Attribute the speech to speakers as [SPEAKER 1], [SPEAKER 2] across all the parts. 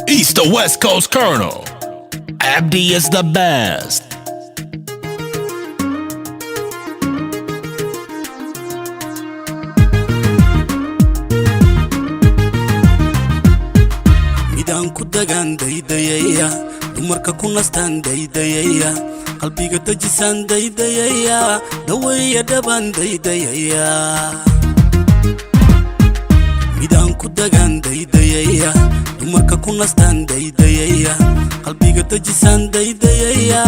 [SPEAKER 1] East to West Coast Colonel. Abdi is the best.
[SPEAKER 2] midaan ku dagan daydayaya dumarka ku nastaan daydayaya qalbiga dajisan daydayaya daweeya dhaban daydayaya midaan ku dagan daydayaya dumarka ku nastaan daydayaya qalbiga dajisan daydayaya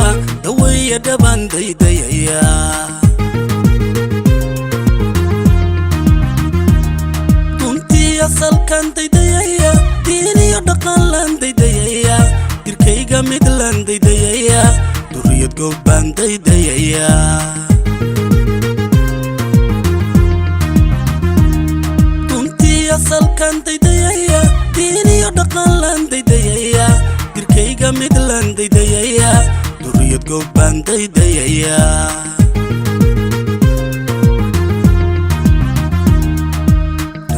[SPEAKER 2] daweeya dhaban daydayaya duntii asalkan daydayaya diiniyo dhaqan lan daydayaya dirkayga mid lan daydayaya duriyad goobaan daydayaya duntii asalkan daydayaya diiniyo dhaqan lan daydayaya dirkayga mid lan daydayaya duriyad goobaan daydayaya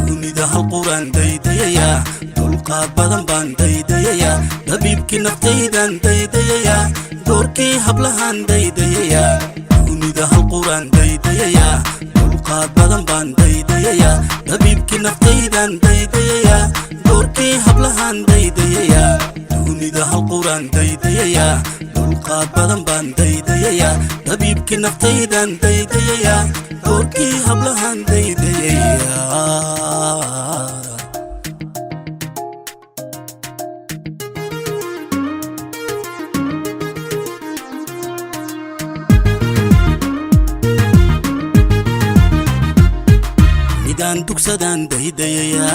[SPEAKER 2] dunida hal quraan daydayaya dulqaad badan baan daydayaya dabiibkii naftaydan daydayaya doorkii hablahan daydayaya dunida hal quraan daydayaya dulqaad badan baan daydayaya dabiibkii naftaydan daydayaya doorkii hablahan daydayaya dunida hal quraan daydayaya dulqaad badan baan daydayaya dabiibkii naftaydan daydayaya doorkii hablahan daydayaya midaan dugsadaan daydayaya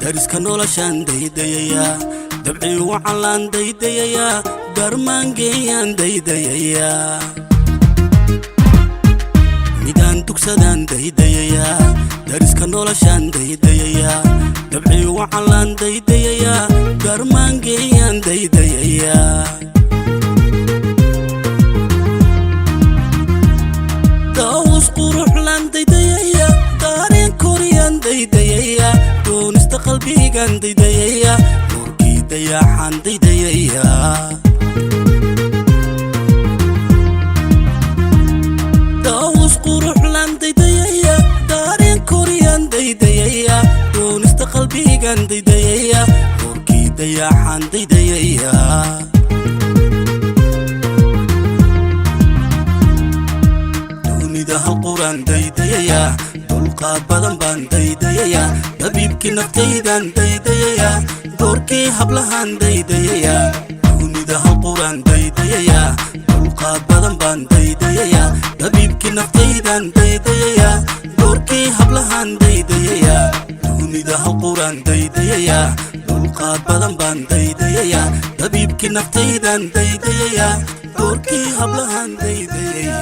[SPEAKER 2] dariska noloshaan daydayaya dabci wacalaan daydayaya darmaangeeyaan daydayaya midaan dugsadaan daydayaya dariska noloshaan daydayaya dabci wacalaan daydayaya darmaangeeyaan daydayaya daawus quruxlaan daydayaya daareen koriyaan daydayaya doonista qalbigan daydayaya doorkii dayaxaan daydayaya daawus quruxlaan daydayaya daareen koriyaan daydayaya doonista qalbigan daydayaya doorkii dayaxaan daydayaya dunida hal quraan daydayaya dulqaad badan baan daydayaya dabiibkii naftaydan daydayaya doorkii hablahan daydayaya dunida hal quraan daydayaya dulqaad badan baan daydayaya dabiibkii naftaydan daydayaya doorkii hablahan daydayaya dunida hal quraan daydayaya dulqaad badan baan daydayaya dabiibkii naftaydan daydayaya doorkii hablahan daydayaya